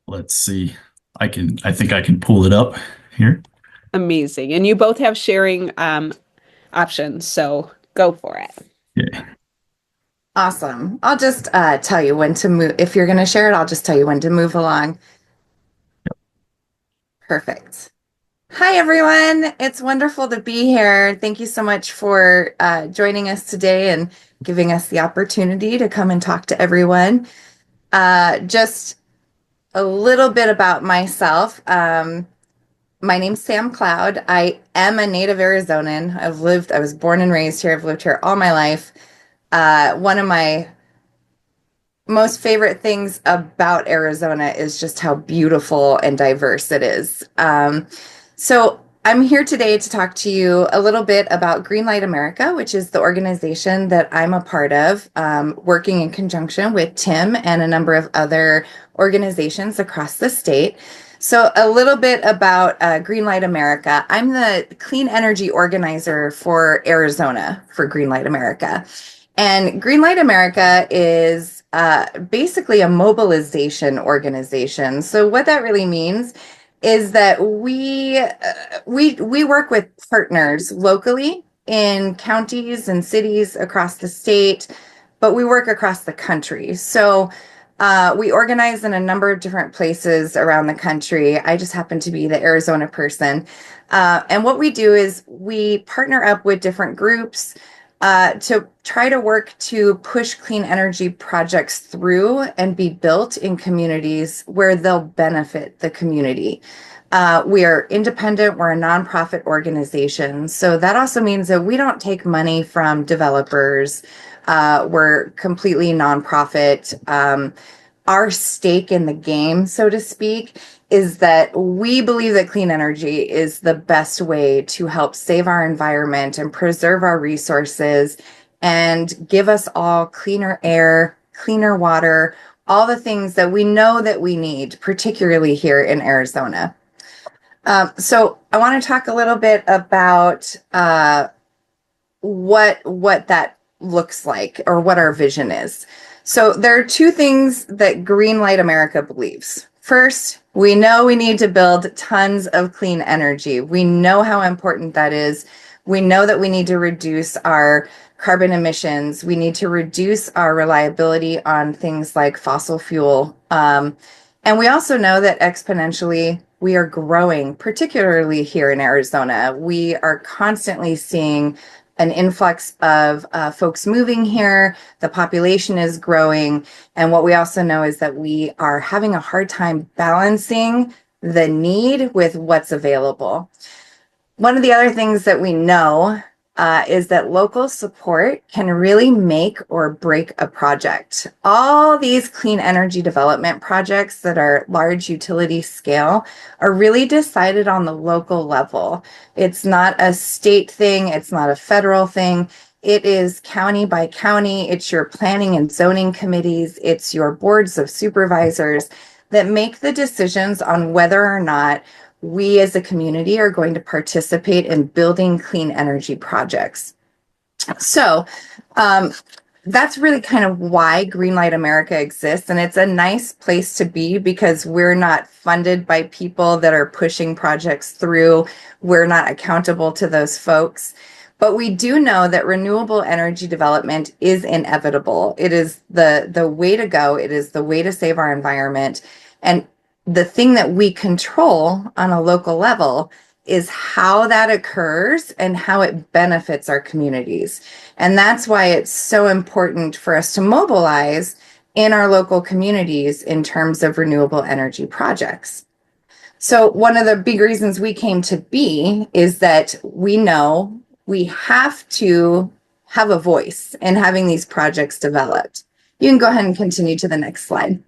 Let's see. I think I can pull it up here. Amazing. And you both have sharing options, so go for it. Yeah. Awesome. I'll just tell you when to move. If you're going to share it, I'll just tell you when to move along. Perfect. Hi, everyone. It's wonderful to be here. Thank you so much for joining us today and giving us the opportunity to come and talk to everyone. Just a little bit about myself. My name's Sam Cloud. I am a native Arizonan. I was born and raised here. I've lived here all my life. One of my most favorite things about Arizona is just how beautiful and diverse it is. So I'm here today to talk to you a little bit about Greenlight America, which is the organization that I'm a part of, working in conjunction with Tim and a number of other organizations across the state. So a little bit about Greenlight America. I'm the clean energy organizer for Arizona for Greenlight America. And Greenlight America is basically a mobilization organization. So what that really means is that we work with partners locally in counties and cities across the state, but we work across the country. So we organize in a number of different places around the country. I just happen to be the Arizona person. And what we do is we partner up with different groups to try to work to push clean energy projects through and be built in communities where they'll benefit the community. We are independent, we're a nonprofit organization. So that also means that we don't take money from developers. We're completely nonprofit. Our stake in the game, so to speak, is that we believe that clean energy is the best way to help save our environment and preserve our resources and give us all cleaner air, cleaner water, all the things that we know that we need, particularly here in Arizona. So I want to talk a little bit about what that looks like or what our vision is. So there are two things that Greenlight America believes. First, we know we need to build tons of clean energy. We know how important that is. We know that we need to reduce our carbon emissions. We need to reduce our reliability on things like fossil fuel. And we also know that exponentially we are growing, particularly here in Arizona. We are constantly seeing an influx of folks moving here. The population is growing. And what we also know is that we are having a hard time balancing the need with what's available. One of the other things that we know is that local support can really make or break a project. All these clean energy development projects that are large utility scale are really decided on the local level. It's not a state thing, it's not a federal thing. It is county by county, it's your planning and zoning committees, it's your boards of supervisors that make the decisions on whether or not we as a community are going to participate in building clean energy projects. So that's really kind of why Greenlight America exists. And it's a nice place to be because we're not funded by people that are pushing projects through. We're not accountable to those folks. But we do know that renewable energy development is inevitable. It is the way to go. It is the way to save our environment. And the thing that we control on a local level is how that occurs and how it benefits our communities. And that's why it's so important for us to mobilize in our local communities in terms of renewable energy projects. So one of the big reasons we came to be is that we know we have to have a voice in having these projects developed. You can go ahead and continue to the next slide.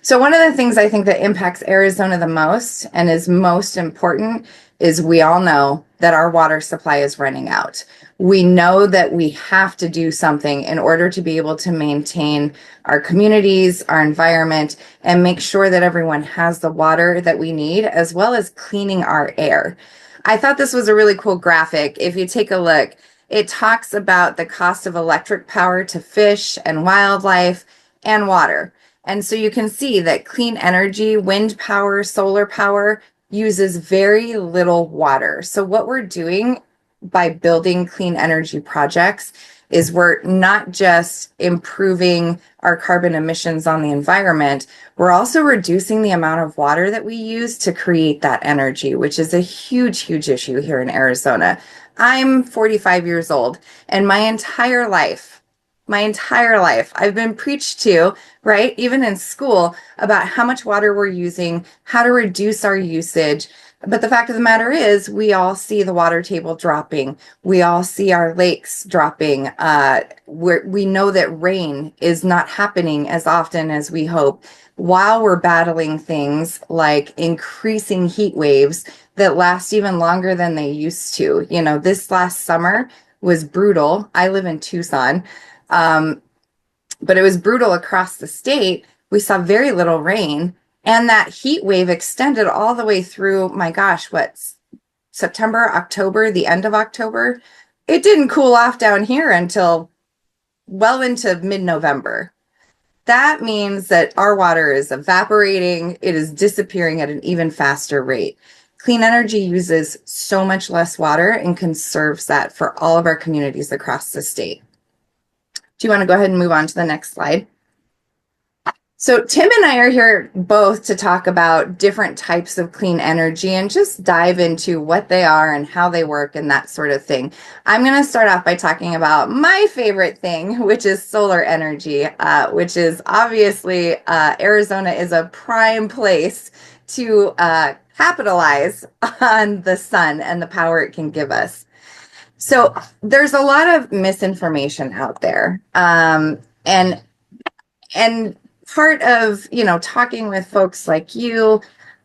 So one of the things I think that impacts Arizona the most and is most important is we all know that our water supply is running out. We know that we have to do something in order to be able to maintain our communities, our environment, and make sure that everyone has the water that we need, as well as cleaning our air. I thought this was a really cool graphic. If you take a look, it talks about the cost of electric power to fish and wildlife and water. And so you can see that clean energy, wind power, solar power uses very little water. So what we're doing by building clean energy projects is we're not just improving our carbon emissions on the environment, we're also reducing the amount of water that we use to create that energy, which is a huge, huge issue here in Arizona. I'm 45 years old, and my entire life, I've been preached to, right, even in school, about how much water we're using, how to reduce our usage. But the fact of the matter is, we all see the water table dropping. We all see our lakes dropping. We know that rain is not happening as often as we hope, while we're battling things like increasing heat waves that last even longer than they used to. You know, this last summer was brutal. I live in Tucson. But it was brutal across the state. We saw very little rain, and that heat wave extended all the way through, my gosh, September, October, the end of October. It didn't cool off down here until well into mid-November. That means that our water is evaporating. It is disappearing at an even faster rate. Clean energy uses so much less water and conserves that for all of our communities across the state. Do you want to go ahead and move on to the next slide? So Tim and I are here both to talk about different types of clean energy and just dive into what they are and how they work and that sort of thing. I'm going to start off by talking about my favorite thing, which is solar energy, which is obviously Arizona is a prime place to capitalize on the sun and the power it can give us. So there's a lot of misinformation out there. And part of, talking with folks like you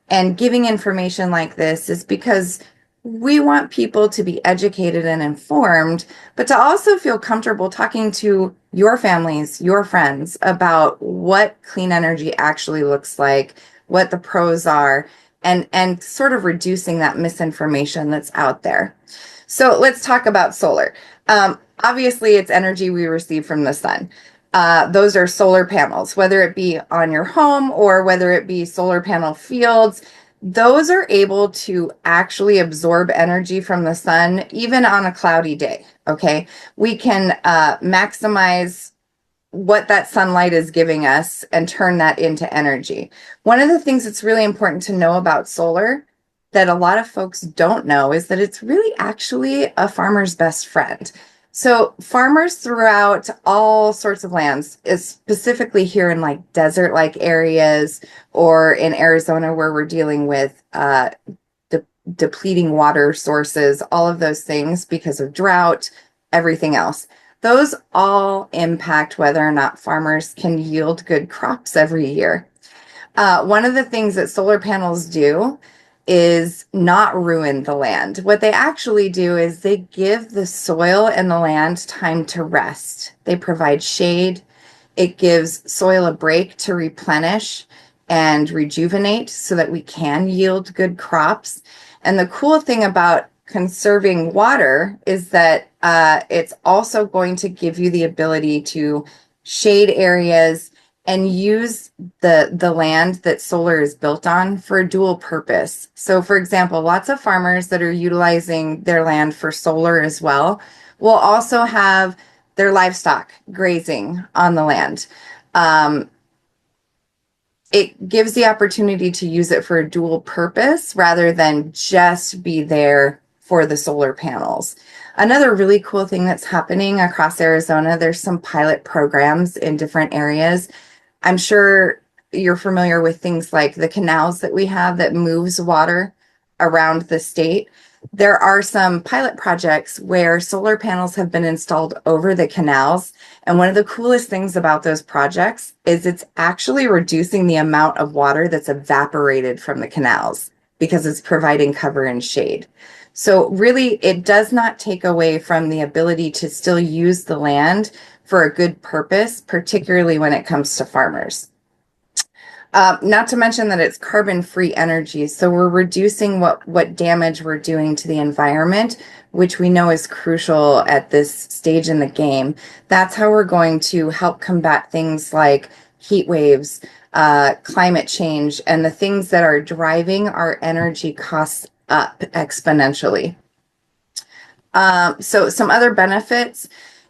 and giving information like this is because we want people to be educated and informed, but to also feel comfortable talking to your families, your friends about what clean energy actually looks like, what the pros are, and sort of reducing that misinformation that's out there. So let's talk about solar. Obviously, it's energy we receive from the sun. Those are solar panels, whether it be on your home or whether it be solar panel fields. Those are able to actually absorb energy from the sun, even on a cloudy day, okay? We can maximize what that sunlight is giving us and turn that into energy. One of the things that's really important to know about solar that a lot of folks don't know is that it's really actually a farmer's best friend. So farmers throughout all sorts of lands, specifically here in like desert-like areas or in Arizona where we're dealing with depleting water sources, all of those things because of drought, everything else. Those all impact whether or not farmers can yield good crops every year. One of the things that solar panels do is not ruin the land. What they actually do is they give the soil and the land time to rest. They provide shade. It gives soil a break to replenish and rejuvenate so that we can yield good crops. And the cool thing about conserving water is that it's also going to give you the ability to shade areas and use the land that solar is built on for a dual purpose. So for example, lots of farmers that are utilizing their land for solar as well will also have their livestock grazing on the land. It gives the opportunity to use it for a dual purpose rather than just be there for the solar panels. Another really cool thing that's happening across Arizona, there's some pilot programs in different areas. I'm sure you're familiar with things like the canals that we have that moves water around the state. There are some pilot projects where solar panels have been installed over the canals. And one of the coolest things about those projects is it's actually reducing the amount of water that's evaporated from the canals because it's providing cover and shade. So really, it does not take away from the ability to still use the land for a good purpose, particularly when it comes to farmers. Not to mention that it's carbon-free energy. So we're reducing what damage we're doing to the environment, which we know is crucial at this stage in the game. That's how we're going to help combat things like heat waves, climate change, and the things that are driving our energy costs up exponentially. So some other benefits,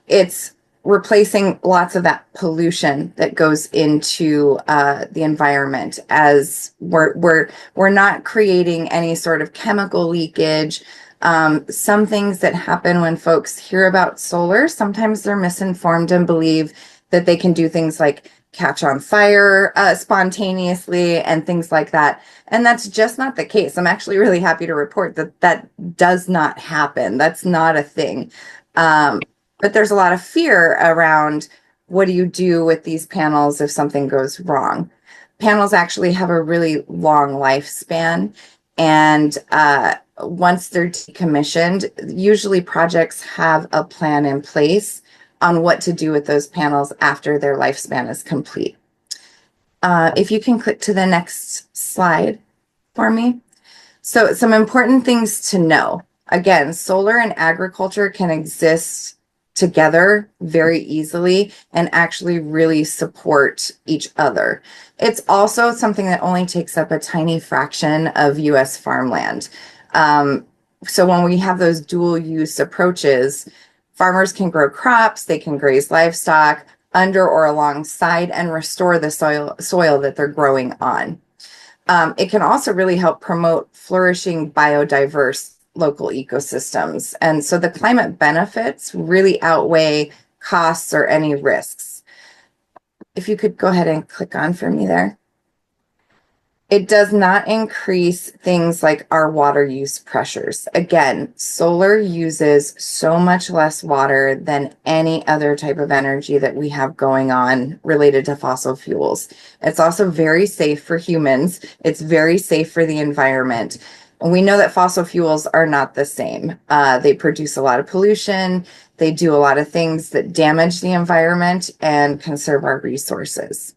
it's replacing lots of that pollution that goes into the environment, as we're not creating any sort of chemical leakage. Some things that happen when folks hear about solar, sometimes they're misinformed and believe that they can do things like catch on fire spontaneously and things like that. And that's just not the case. I'm actually really happy to report that that does not happen. That's not a thing. But there's a lot of fear around, what do you do with these panels if something goes wrong? Panels actually have a really long lifespan. And once they're decommissioned, usually projects have a plan in place on what to do with those panels after their lifespan is complete. If you can click to the next slide for me. So some important things to know. Again, solar and agriculture can exist together very easily and actually really support each other. It's also something that only takes up a tiny fraction of US farmland. So when we have those dual use approaches, farmers can grow crops, they can graze livestock under or alongside and restore the soil that they're growing on. It can also really help promote flourishing biodiverse local ecosystems. And so the climate benefits really outweigh costs or any risks. If you could go ahead and click on for me there. It does not increase things like our water use pressures. Again, solar uses so much less water than any other type of energy that we have going on related to fossil fuels. It's also very safe for humans. It's very safe for the environment. And we know that fossil fuels are not the same. They produce a lot of pollution. They do a lot of things that damage the environment and conserve our resources.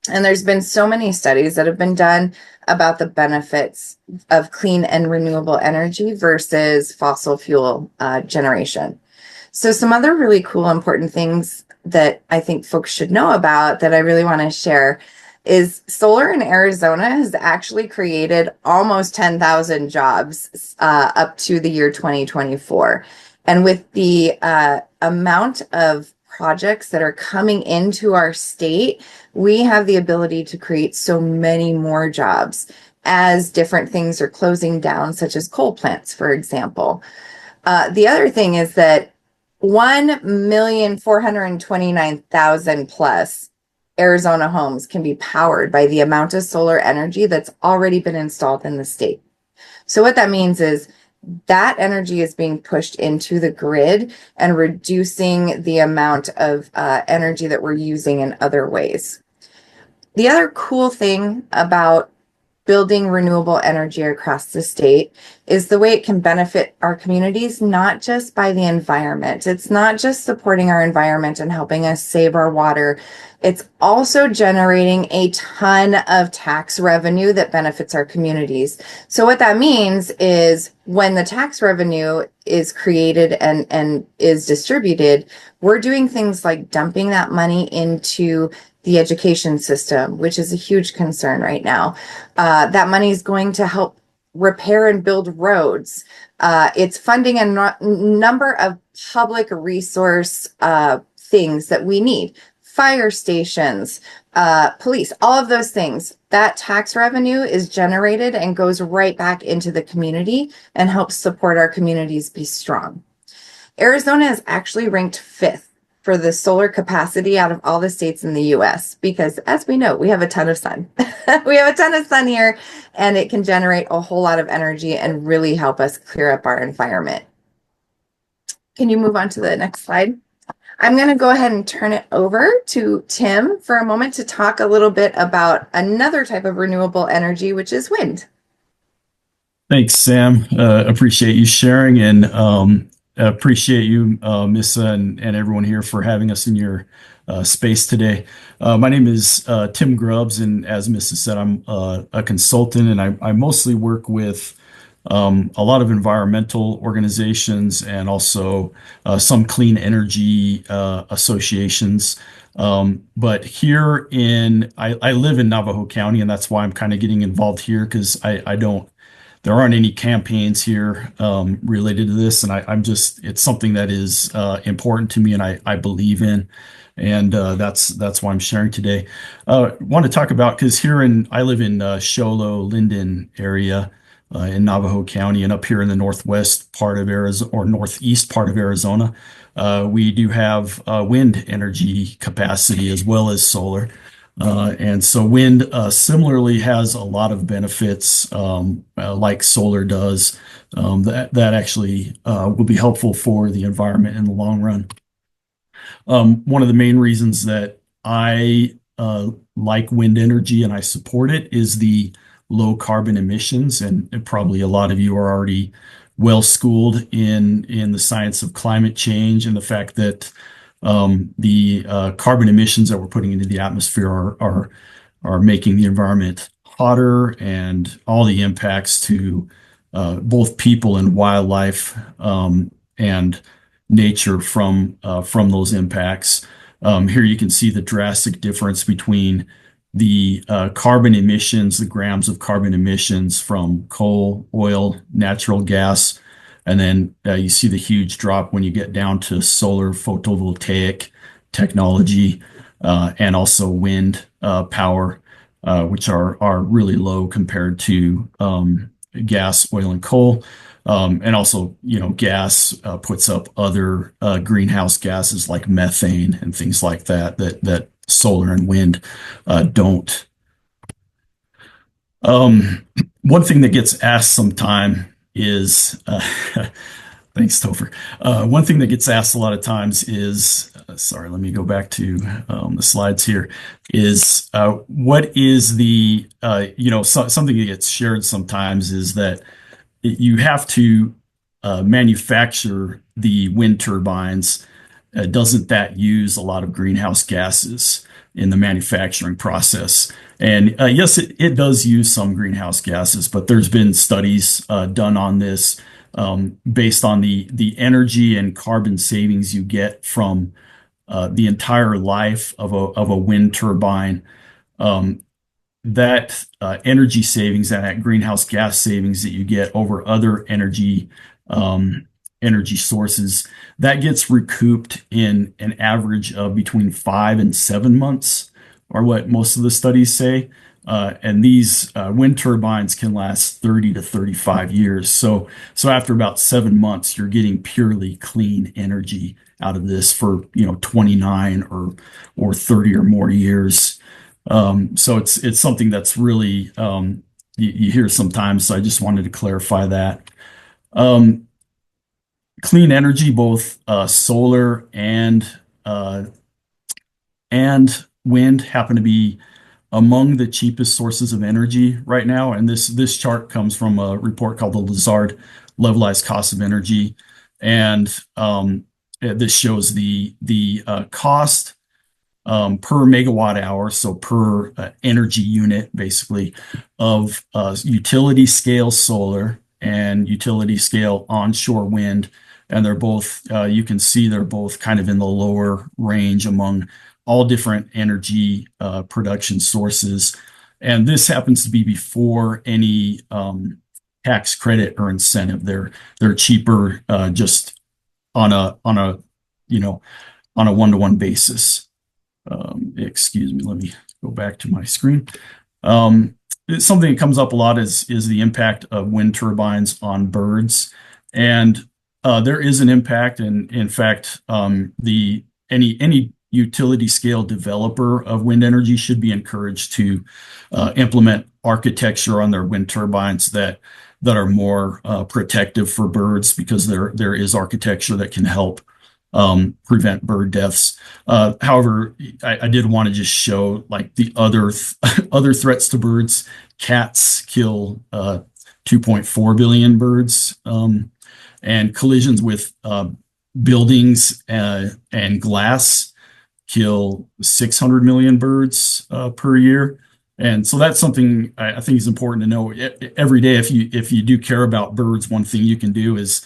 And there's been so many studies that have been done about the benefits of clean and renewable energy versus fossil fuel generation. So some other really cool, important things that I think folks should know about that I really want to share is solar in Arizona has actually created almost 10,000 jobs up to the year 2024. And with the amount of projects that are coming into our state, we have the ability to create so many more jobs as different things are closing down, such as coal plants, for example. The other thing is that 1,429,000 plus Arizona homes can be powered by the amount of solar energy that's already been installed in the state. So what that means is that energy is being pushed into the grid and reducing the amount of energy that we're using in other ways. The other cool thing about building renewable energy across the state is the way it can benefit our communities, not just by the environment. It's not just supporting our environment and helping us save our water. It's also generating a ton of tax revenue that benefits our communities. So what that means is when the tax revenue is created and is distributed, we're doing things like dumping that money into the education system, which is a huge concern right now. That money is going to help repair and build roads. It's funding a number of public resource things that we need. Fire stations, police, all of those things. That tax revenue is generated and goes right back into the community and helps support our communities be strong. Arizona is actually ranked 5th for the solar capacity out of all the states in the US, because as we know, we have a ton of sun. We have a ton of sun here, and it can generate a whole lot of energy and really help us clear up our environment. Can you move on to the next slide? I'm going to go ahead and turn it over to Tim for a moment to talk a little bit about another type of renewable energy, which is wind. Thanks, Sam. Appreciate you sharing, and appreciate you, Missa, and everyone here for having us in your space today. My name is Tim Grubbs, and as Missa said, I'm a consultant, and I mostly work with a lot of environmental organizations and also some clean energy associations. But here I live in Navajo County, and that's why I'm kind of getting involved here because there aren't any campaigns here related to this, and it's something that is important to me, and I believe in, and that's why I'm sharing today. Want to talk about because I live in Show Low, Linden area in Navajo County, and up here in the northwest part of Arizona or northeast part of Arizona, we do have wind energy capacity as well as solar. And so wind similarly has a lot of benefits, like solar does, that actually will be helpful for the environment in the long run. One of the main reasons that I like wind energy and I support it is the low carbon emissions, and probably a lot of you are already well schooled in the science of climate change and the fact that the carbon emissions that we're putting into the atmosphere are making the environment hotter, and all the impacts to both people and wildlife and nature from those impacts. Here you can see the drastic difference between the carbon emissions, the grams of carbon emissions from coal, oil, natural gas, and then you see the huge drop when you get down to solar photovoltaic technology and also wind power, which are really low compared to gas, oil, and coal. And also, gas puts up other greenhouse gases like methane and things like that solar and wind don't. One thing that gets asked sometime is, thanks, Topher. One thing that gets asked a lot of times is, sorry, let me go back to the slides here, is what is something that gets shared sometimes is that you have to manufacture the wind turbines. Doesn't that use a lot of greenhouse gases in the manufacturing process? And yes, it does use some greenhouse gases, but there's been studies done on this based on the energy and carbon savings you get from the entire life of a wind turbine. That energy savings and that greenhouse gas savings that you get over other energy sources, that gets recouped in an average of between 5 and 7 months, or what most of the studies say. And these wind turbines can last 30 to 35 years. So after about 7 months, you're getting purely clean energy out of this for 29 or 30 or more years. So it's something that's really you hear sometimes. So I just wanted to clarify that. Clean energy, both solar and wind, happen to be among the cheapest sources of energy right now. And this chart comes from a report called the Lazard Levelized Cost of Energy, and this shows the cost per megawatt hour, so per energy unit, basically, of utility scale solar and utility scale onshore wind. And they're both, you can see they're both kind of in the lower range among all different energy production sources. And this happens to be before any tax credit or incentive. They're cheaper just on a one-to-one basis. Excuse me, let me go back to my screen. Something that comes up a lot is the impact of wind turbines on birds. And there is an impact, and in fact, any utility scale developer of wind energy should be encouraged to implement architecture on their wind turbines that are more protective for birds, because there is architecture that can help prevent bird deaths. However, I did want to just show like the other threats to birds. Cats kill 2.4 billion birds, and collisions with buildings and glass kill 600 million birds per year. And so that's something I think is important to know every day. If you do care about birds, one thing you can do is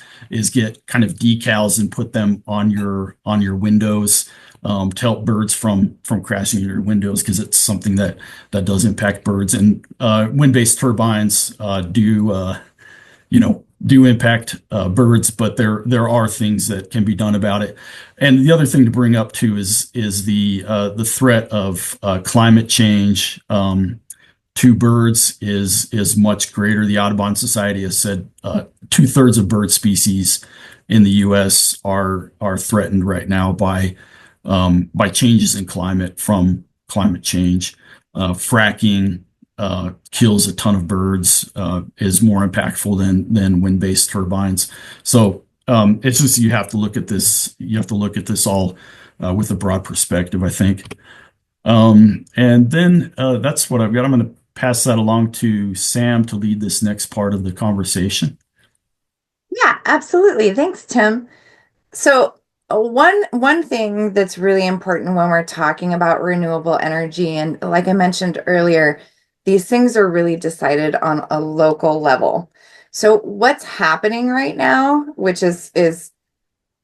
get kind of decals and put them on your windows. to help birds from crashing your windows, because it's something that does impact birds. And wind-based turbines do impact birds, but there are things that can be done about it. And the other thing to bring up too is the threat of climate change to birds is much greater. The Audubon Society has said 2/3 of bird species in the U.S. are threatened right now by changes in climate from climate change. Fracking kills a ton of birds, is more impactful than wind-based turbines. So it's just, you have to look at this. You have to look at this all with a broad perspective, I think. And then that's what I've got. I'm going to pass that along to Sam to lead this next part of the conversation. Yeah, absolutely. Thanks, Tim. So one thing that's really important when we're talking about renewable energy, and like I mentioned earlier, these things are really decided on a local level. So what's happening right now, which is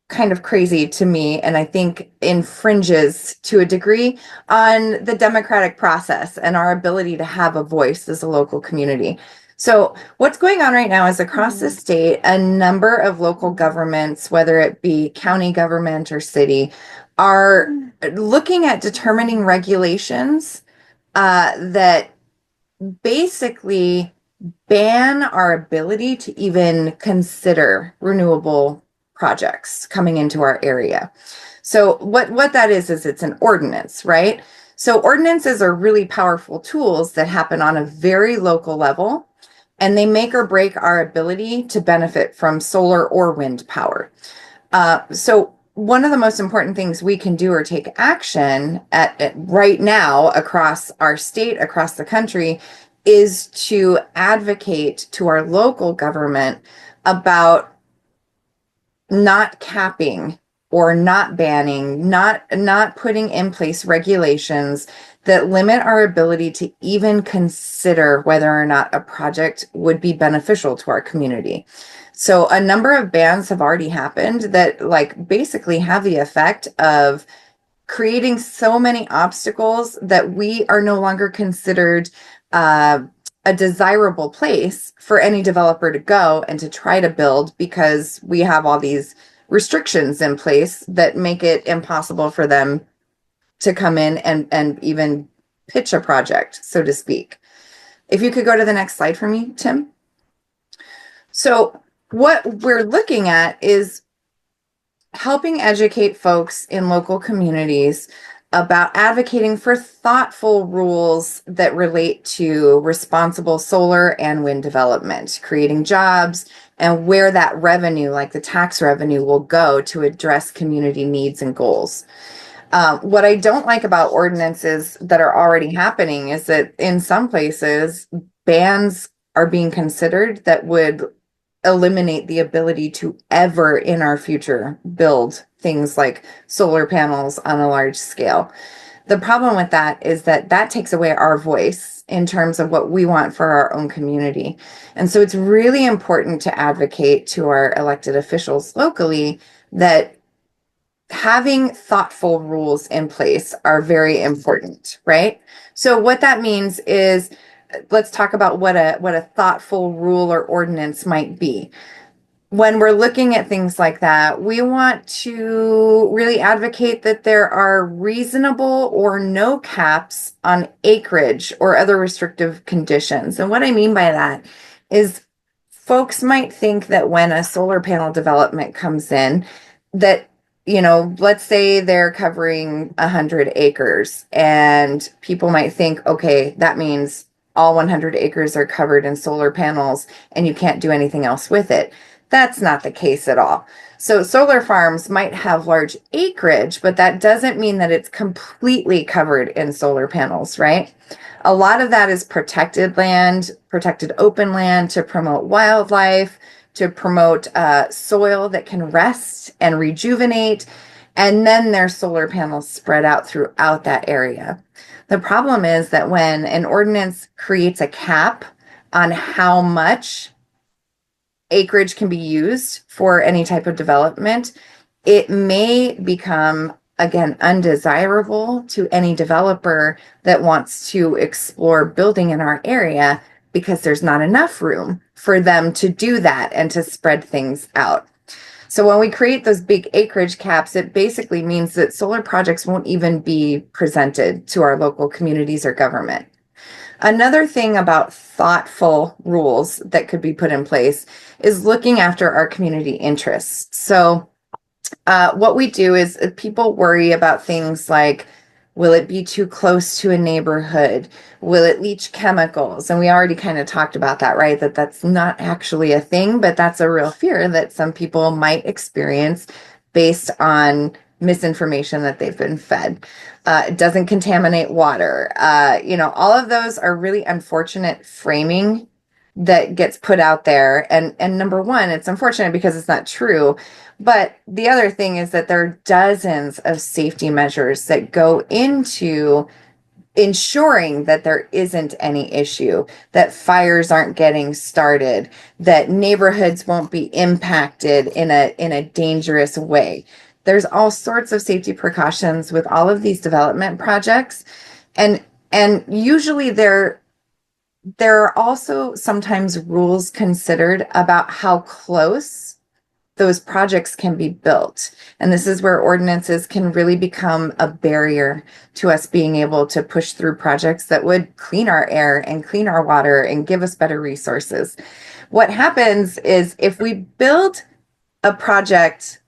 kind of crazy to me, and I think infringes to a degree on the democratic process and our ability to have a voice as a local community. So what's going on right now is across the state, a number of local governments, whether it be county government or city, are looking at determining regulations that basically ban our ability to even consider renewable projects coming into our area. So what that is it's an ordinance, right? So ordinances are really powerful tools that happen on a very local level, and they make or break our ability to benefit from solar or wind power. So one of the most important things we can do or take action at right now across our state, across the country, is to advocate to our local government about not capping or not banning, not putting in place regulations that limit our ability to even consider whether or not a project would be beneficial to our community. So a number of bans have already happened that like basically have the effect of creating so many obstacles that we are no longer considered a desirable place for any developer to go and to try to build, because we have all these restrictions in place that make it impossible for them to come in and even pitch a project, so to speak. If you could go to the next slide for me, Tim. So what we're looking at is helping educate folks in local communities about advocating for thoughtful rules that relate to responsible solar and wind development, creating jobs, and where that revenue, like the tax revenue, will go to address community needs and goals. What I don't like about ordinances that are already happening is that in some places, bans are being considered that would eliminate the ability to ever in our future build things like solar panels on a large scale. The problem with that is that that takes away our voice in terms of what we want for our own community. And so it's really important to advocate to our elected officials locally that having thoughtful rules in place are very important, right? So what that means is, let's talk about what a thoughtful rule or ordinance might be. When we're looking at things like that, we want to really advocate that there are reasonable or no caps on acreage or other restrictive conditions. And what I mean by that is folks might think that when a solar panel development comes in, that, you know, let's say they're covering 100 acres, and people might think, okay, that means all 100 acres are covered in solar panels and you can't do anything else with it. That's not the case at all. So solar farms might have large acreage, but that doesn't mean that it's completely covered in solar panels, right? A lot of that is protected land, protected open land to promote wildlife, to promote soil that can rest and rejuvenate. And then there's solar panels spread out throughout that area. The problem is that when an ordinance creates a cap on how much acreage can be used for any type of development, it may become again, undesirable to any developer that wants to explore building in our area because there's not enough room for them to do that and to spread things out. So when we create those big acreage caps, it basically means that solar projects won't even be presented to our local communities or government. Another thing about thoughtful rules that could be put in place is looking after our community interests. So what we do is people worry about things like, will it be too close to a neighborhood? Will it leach chemicals? And we already kind of talked about that, right? That's not actually a thing, but that's a real fear that some people might experience based on misinformation that they've been fed. It doesn't contaminate water. All of those are really unfortunate framing that gets put out there. And number one, it's unfortunate because it's not true. But the other thing is that there are dozens of safety measures that go into ensuring that there isn't any issue, that fires aren't getting started, that neighborhoods won't be impacted in a dangerous way. There's all sorts of safety precautions with all of these development projects. And usually there are also sometimes rules considered about how close those projects can be built. And this is where ordinances can really become a barrier to us being able to push through projects that would clean our air and clean our water and give us better resources. What happens is if we build a project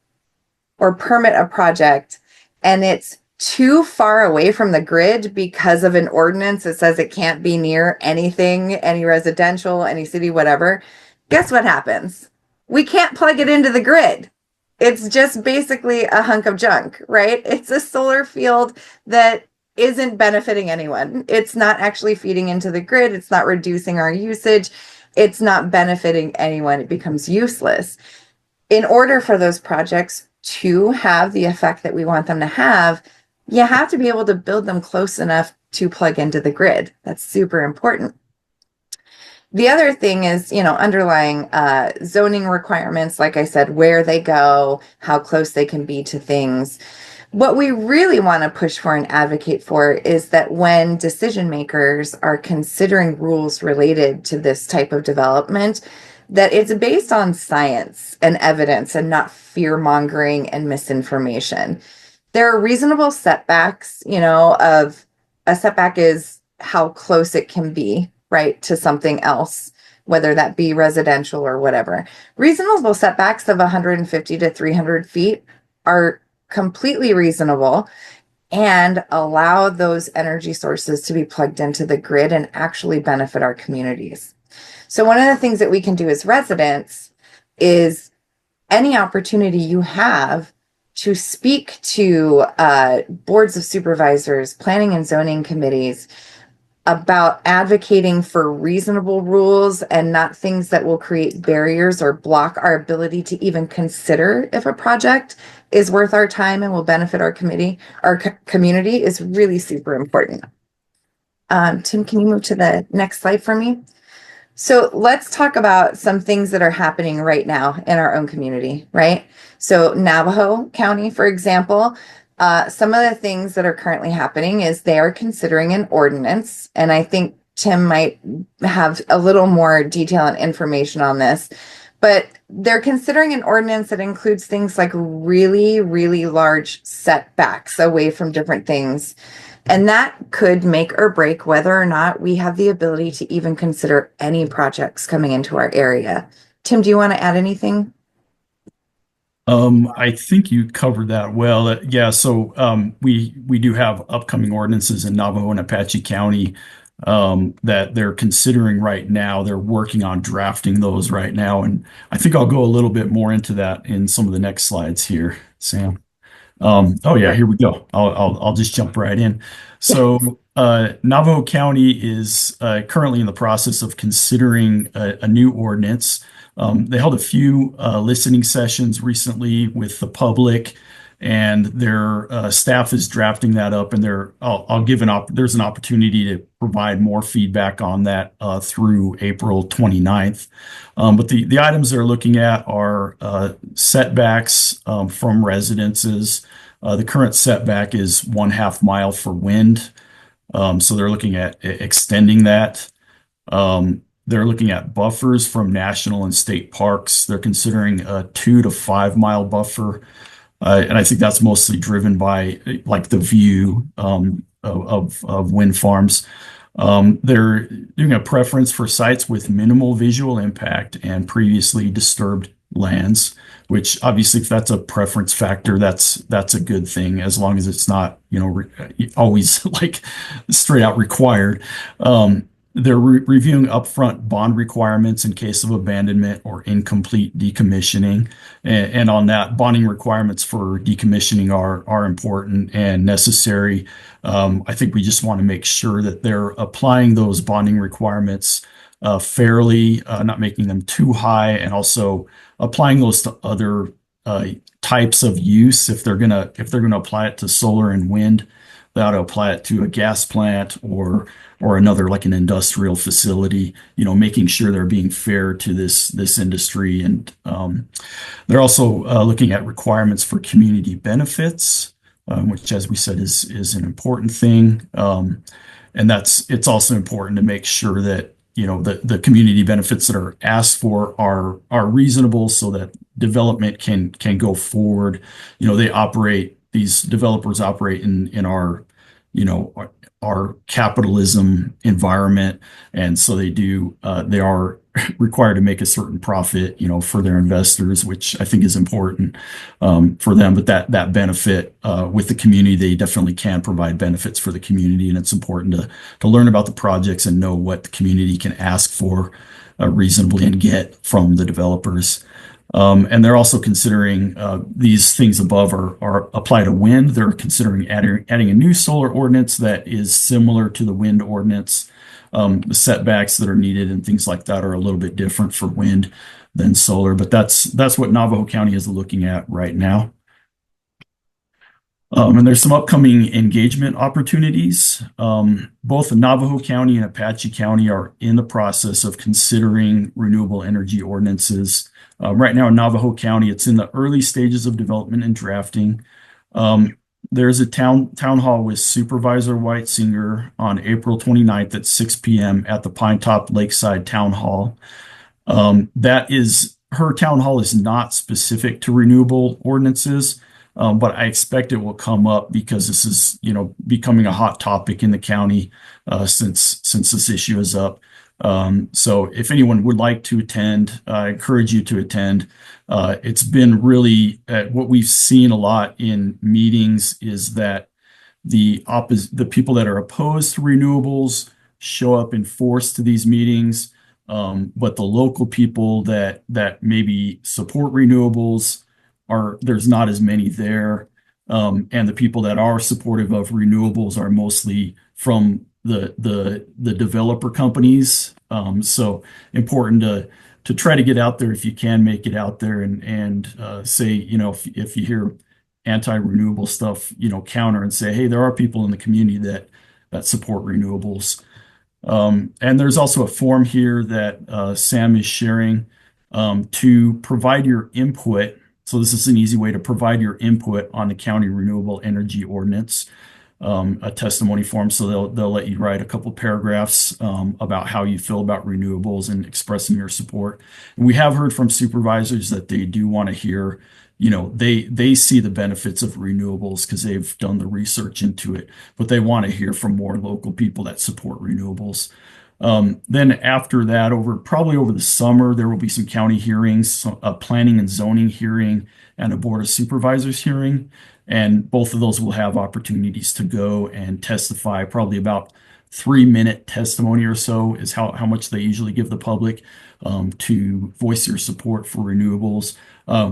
or permit a project and it's too far away from the grid because of an ordinance that says it can't be near anything, any residential, any city, whatever, guess what happens? We can't plug it into the grid. It's just basically a hunk of junk, right? It's a solar field that isn't benefiting anyone. It's not actually feeding into the grid. It's not reducing our usage. It's not benefiting anyone. It becomes useless. In order for those projects to have the effect that we want them to have, you have to be able to build them close enough to plug into the grid. That's super important. The other thing is, underlying zoning requirements, like I said, where they go, how close they can be to things. What we really want to push for and advocate for is that when decision makers are considering rules related to this type of development, that it's based on science and evidence and not fear mongering and misinformation. There are reasonable setbacks, of a setback is how close it can be, right, to something else, whether that be residential or whatever. Reasonable setbacks of 150 to 300 feet are completely reasonable and allow those energy sources to be plugged into the grid and actually benefit our communities. So one of the things that we can do as residents is any opportunity you have to speak to boards of supervisors, planning and zoning committees about advocating for reasonable rules and not things that will create barriers or block our ability to even consider if a project is worth our time and will benefit our community is really super important. Tim, can you move to the next slide for me? So let's talk about some things that are happening right now in our own community, right? So Navajo County, for example, some of the things that are currently happening is they are considering an ordinance, and I think Tim might have a little more detail and information on this, but they're considering an ordinance that includes things like really, really large setbacks away from different things. And that could make or break whether or not we have the ability to even consider any projects coming into our area. Tim, do you want to add anything? I think you covered that well. Yeah, so we do have upcoming ordinances in Navajo and Apache County that they're considering right now. They're working on drafting those right now, and I think I'll go a little bit more into that in some of the next slides here, Sam. Oh yeah, here we go. I'll just jump right in. So Navajo County is currently in the process of considering a new ordinance. They held a few listening sessions recently with the public, and their staff is drafting that up. And there's an opportunity to provide more feedback on that through April 29th. But the items they're looking at are setbacks from residences, The current setback is 1/2 mile for wind. So they're looking at extending that. They're looking at buffers from national and state parks. They're considering a 2 to 5 mile buffer. And I think that's mostly driven by like the view of wind farms. They're doing a preference for sites with minimal visual impact and previously disturbed lands, which obviously if that's a preference factor, that's a good thing as long as it's not, always like straight out required. They're reviewing upfront bond requirements in case of abandonment or incomplete decommissioning. And on that, bonding requirements for decommissioning are important and necessary. I think we just want to make sure that they're applying those bonding requirements fairly, not making them too high, and also applying those to other types of use. If they're gonna apply it to solar and wind, they ought to apply it to a gas plant or another like an industrial facility. Making sure they're being fair to this industry, and they're also looking at requirements for community benefits, which, as we said, is an important thing. And it's also important to make sure that the community benefits that are asked for are reasonable so that development can go forward. These developers operate in our capitalism environment, and so they are required to make a certain profit for their investors, which I think is important for them. But that benefit with the community, they definitely can provide benefits for the community, and it's important to learn about the projects and know what the community can ask for reasonably and get from the developers. And they're also considering these things above are apply to wind. They're considering adding a new solar ordinance that is similar to the wind ordinance. The setbacks that are needed and things like that are a little bit different for wind than solar, but that's what Navajo County is looking at right now. And there's some upcoming engagement opportunities. Both Navajo County and Apache County are in the process of considering renewable energy ordinances. Right now in Navajo County, it's in the early stages of development and drafting. There's a town hall with Supervisor Whitesinger on April 29th at 6 p.m. at the Pinetop Lakeside Town Hall. Her town hall is not specific to renewable ordinances, but I expect it will come up because this is, becoming a hot topic in the county since this issue is up. So if anyone would like to attend, I encourage you to attend. It's been really what we've seen a lot in meetings is that the people that are opposed to renewables show up in force to these meetings, but the local people that maybe support renewables there's not as many there, and the people that are supportive of renewables are mostly from the developer companies. So important to try to get out there if you can make it out there and say, if you hear anti-renewable stuff, counter and say, hey, there are people in the community that support renewables. And there's also a form here that Sam is sharing to provide your input. So this is an easy way to provide your input on the county renewable energy ordinance. A testimony form, so they'll let you write a couple paragraphs about how you feel about renewables and expressing your support. And we have heard from supervisors that they do want to hear, they see the benefits of renewables because they've done the research into it, but they want to hear from more local people that support renewables. Then after that, probably over the summer, there will be some county hearings, a planning and zoning hearing, and a board of supervisors hearing. And both of those will have opportunities to go and testify. Probably about 3-minute testimony or so is how much they usually give the public to voice your support for renewables.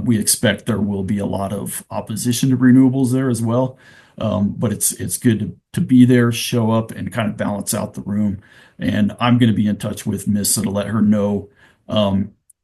We expect there will be a lot of opposition to renewables there as well. But it's good to be there, show up, and kind of balance out the room. And I'm going to be in touch with Missa to let her know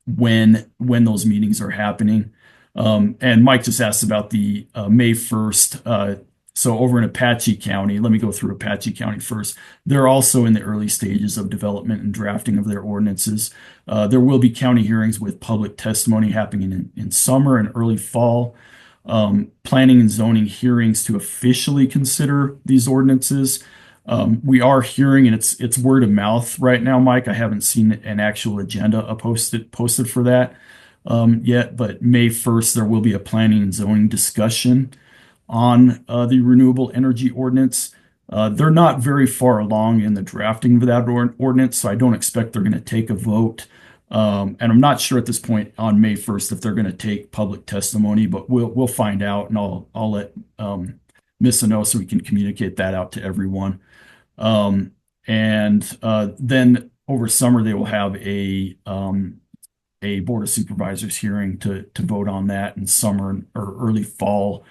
when those meetings are happening. And Mike just asked about the May 1st. So over in Apache County, let me go through Apache County first. They're also in the early stages of development and drafting of their ordinances. There will be county hearings with public testimony happening in summer and early fall. planning and zoning hearings to officially consider these ordinances. We are hearing, and it's word of mouth right now, Mike. I haven't seen an actual agenda posted for that yet, but May 1st, there will be a planning and zoning discussion on the renewable energy ordinance. They're not very far along in the drafting of that ordinance, so I don't expect they're going to take a vote. And I'm not sure at this point on May 1st if they're going to take public testimony, but we'll find out, and I'll let Missa know so we can communicate that out to everyone. And then over summer they will have a board of supervisors hearing to vote on that in summer or early fall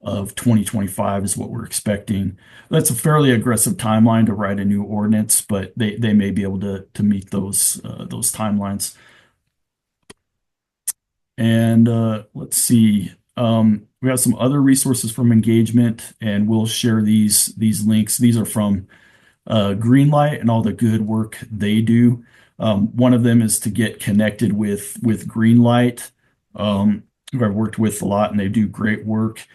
of 2025 is what we're expecting. That's a fairly aggressive timeline to write a new ordinance, but they may be able to meet those timelines. And let's see. We have some other resources from engagement, and we'll share these links. These are from Greenlight and all the good work they do. One of them is to get connected with Greenlight, who I've worked with a lot, and they do great work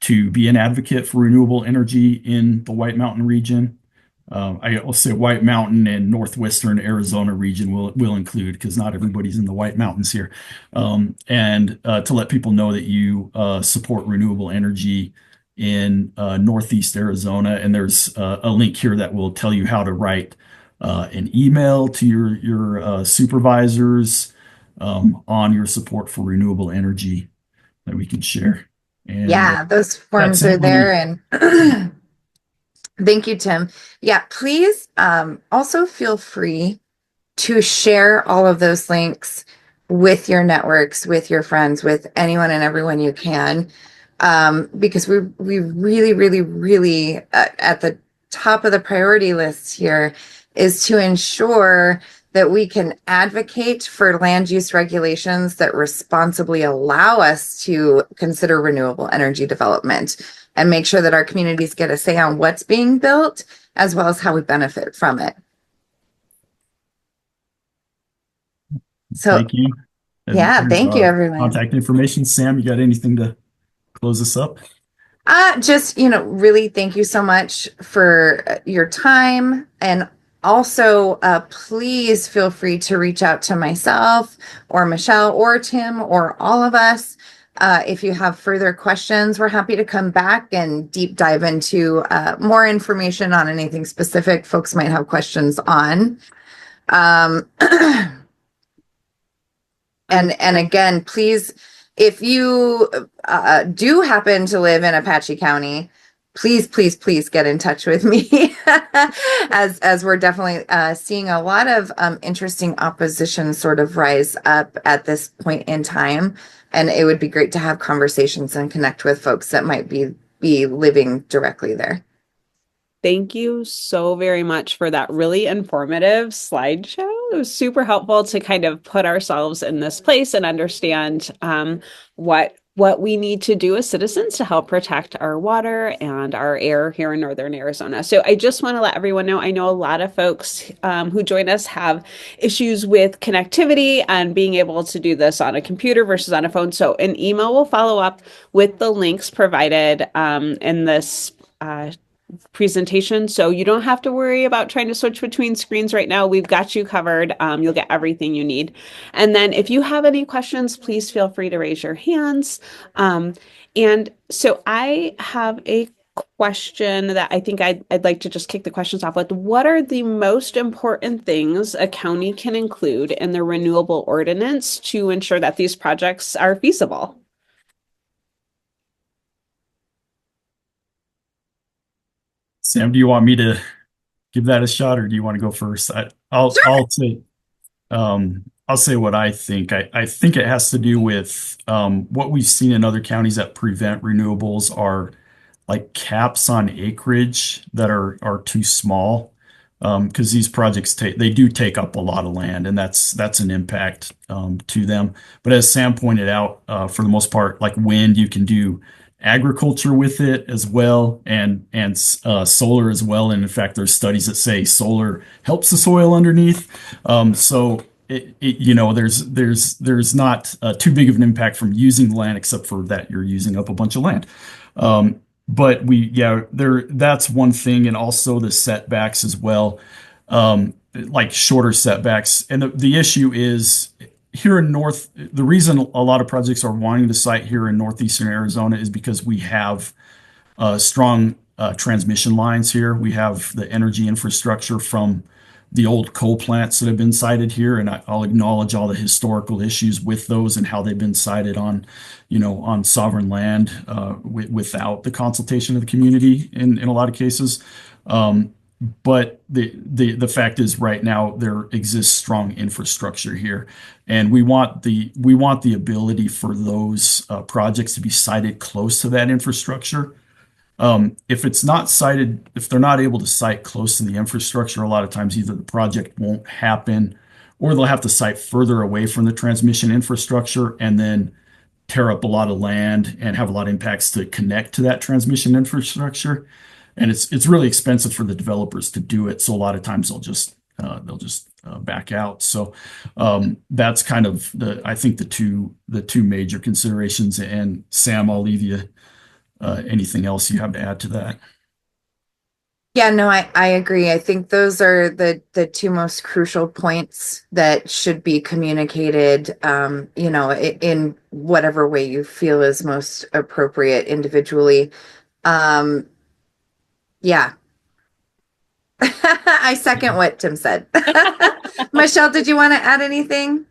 to be an advocate for renewable energy in the White Mountain region. I will say White Mountain and northwestern Arizona region will include, because not everybody's in the White Mountains here. And to let people know that you support renewable energy in northeast Arizona. And there's a link here that will tell you how to write an email to your supervisors on your support for renewable energy that we can share. And yeah, those forms are there. And thank you, Tim. Yeah, please also feel free to share all of those links with your networks, with your friends, with anyone and everyone you can. Because we really, really, really at the top of the priority list here is to ensure that we can advocate for land use regulations that responsibly allow us to consider renewable energy development and make sure that our communities get a say on what's being built as well as how we benefit from it. So, thank you. Yeah, thank you, everyone. Contact information. Sam, you got anything to close us up? Just, really thank you so much for your time. And also, please feel free to reach out to myself or Michelle or Tim or all of us. If you have further questions, we're happy to come back and deep dive into more information on anything specific folks might have questions on. And again, please, if you do happen to live in Apache County, please get in touch with me as we're definitely seeing a lot of interesting opposition sort of rise up at this point in time. And it would be great to have conversations and connect with folks that might be living directly there. Thank you so very much for that really informative slideshow. It was super helpful to kind of put ourselves in this place and understand what we need to do as citizens to help protect our water and our air here in Northern Arizona. So I just want to let everyone know, I know a lot of folks who join us have issues with connectivity and being able to do this on a computer versus on a phone. So an email will follow up with the links provided in this presentation. So you don't have to worry about trying to switch between screens right now. We've got you covered. You'll get everything you need. And then if you have any questions, please feel free to raise your hands. And so I have a question that I think I'd like to just kick the questions off with. What are the most important things a county can include in the renewable ordinance to ensure that these projects are feasible? Sam, do you want me to give that a shot, or do you want to go first? I'll say what I think. I think it has to do with what we've seen in other counties that prevent renewables are like caps on acreage that are too small. Because these projects they do take up a lot of land, and that's an impact to them. But as Sam pointed out, for the most part, like wind, you can do agriculture with it as well, and solar as well. And in fact, there's studies that say solar helps the soil underneath. So there's not too big of an impact from using the land, except for that you're using up a bunch of land. But that's one thing, and also the setbacks as well, like shorter setbacks. And the issue is here in the reason a lot of projects are wanting to site here in northeastern Arizona is because we have strong transmission lines here. We have the energy infrastructure from the old coal plants that have been sited here, and I'll acknowledge all the historical issues with those and how they've been sited on, on sovereign land without the consultation of the community in a lot of cases. But the fact is, right now there exists strong infrastructure here, and we want the ability for those projects to be sited close to that infrastructure. If they're not able to site close to the infrastructure, a lot of times either the project won't happen or they'll have to site further away from the transmission infrastructure and then tear up a lot of land and have a lot of impacts to connect to that transmission infrastructure. And it's really expensive for the developers to do it. So a lot of times they'll just back out. So that's kind of I think the two major considerations. And Sam, I'll leave you anything else you have to add to that? Yeah, no, I agree. I think those are the two most crucial points that should be communicated, in whatever way you feel is most appropriate individually. Yeah. I second what Tim said. Michelle, did you want to add anything?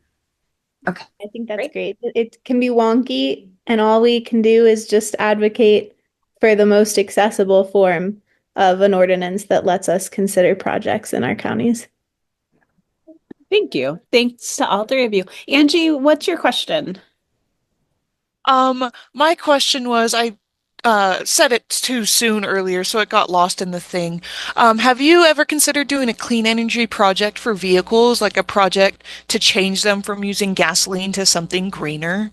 Okay. I think that's great. It can be wonky, and all we can do is just advocate for the most accessible form of an ordinance that lets us consider projects in our counties. Thank you. Thanks to all three of you. Angie, what's your question? My question was, I said it too soon earlier, so it got lost in the thing. Have you ever considered doing a clean energy project for vehicles, like a project to change them from using gasoline to something greener?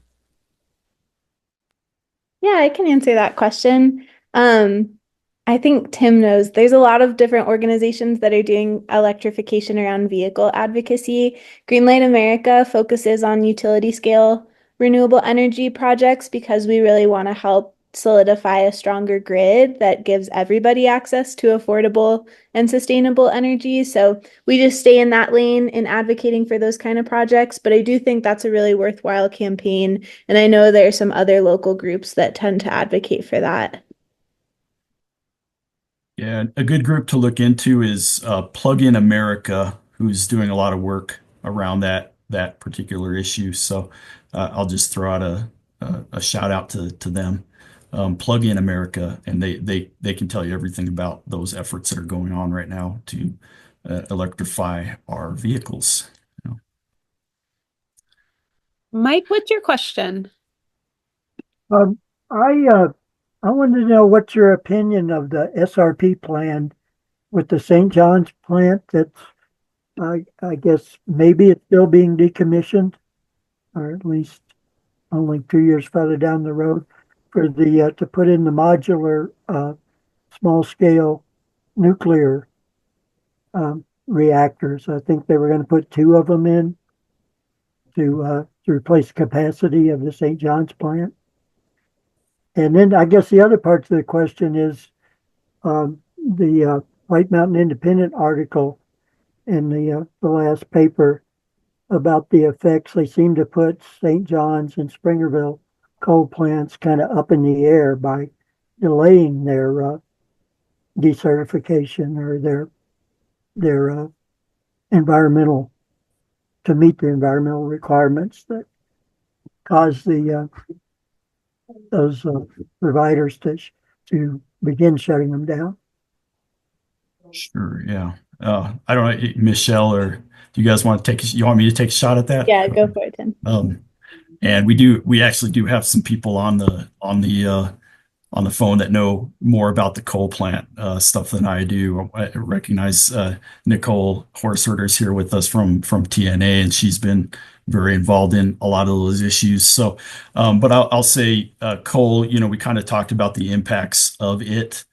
Yeah, I can answer that question. I think Tim knows there's a lot of different organizations that are doing electrification around vehicle advocacy. Greenlight America focuses on utility scale renewable energy projects because we really want to help solidify a stronger grid that gives everybody access to affordable and sustainable energy. So we just stay in that lane in advocating for those kind of projects. But I do think that's a really worthwhile campaign. And I know there are some other local groups that tend to advocate for that. Yeah, a good group to look into is Plug in America, who's doing a lot of work around that particular issue. So I'll just throw out a shout out to them. Plug in America, and they can tell you everything about those efforts that are going on right now to electrify our vehicles. Mike, what's your question? Um, I wanted to know what's your opinion of the SRP plan with the St. John's plant that's, I guess maybe it's still being decommissioned, or at least only 2 years further down the road for the to put in the modular small scale nuclear reactors. I think they were going to put 2 of them in to replace the capacity of the St. John's plant. And then I guess the other part to the question is the White Mountain Independent article in the last paper about the effects. They seem to put St. John's and Springerville coal plants kind of up in the air by delaying their decertification or their environmental, to meet the environmental requirements that cause those providers to begin shutting them down. Sure, yeah. I don't know, Michelle, or do you guys want to you want me to take a shot at that? Yeah, go for it, Tim. And we actually do have some people on the phone that know more about the coal plant stuff than I do. I recognize Nicole Horserder's here with us from TNA, and she's been very involved in a lot of those issues. So, but I'll say coal. We kind of talked about the impacts of it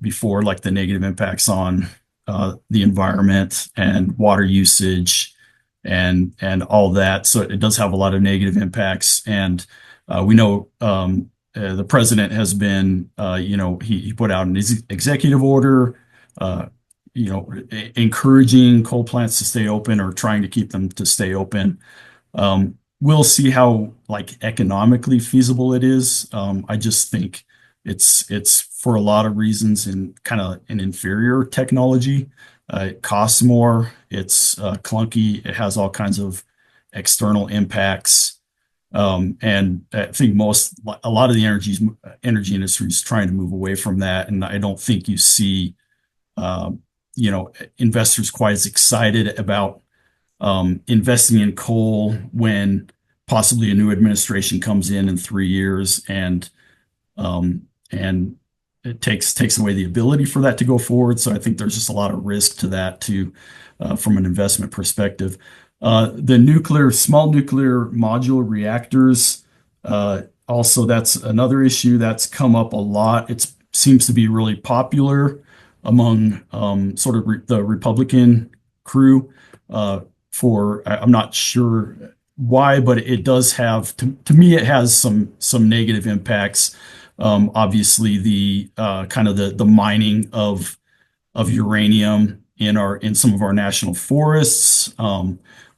before, like the negative impacts on the environment and water usage, and all that. So it does have a lot of negative impacts. And we know the president has been, he put out an executive order, encouraging coal plants to stay open or trying to keep them to stay open. We'll see how economically feasible it is. I just think it's for a lot of reasons in kind of an inferior technology. It costs more. It's clunky. It has all kinds of external impacts. And I think a lot of the energy industry is trying to move away from that. And I don't think you see, investors quite as excited about investing in coal when possibly a new administration comes in 3 years and it takes away the ability for that to go forward. So I think there's just a lot of risk to that too, from an investment perspective. The small nuclear modular reactors, also that's another issue that's come up a lot. It seems to be really popular among sort of the Republican crew. I'm not sure why, but it does have to me it has some negative impacts. Obviously, the kind of the mining of uranium in some of our national forests.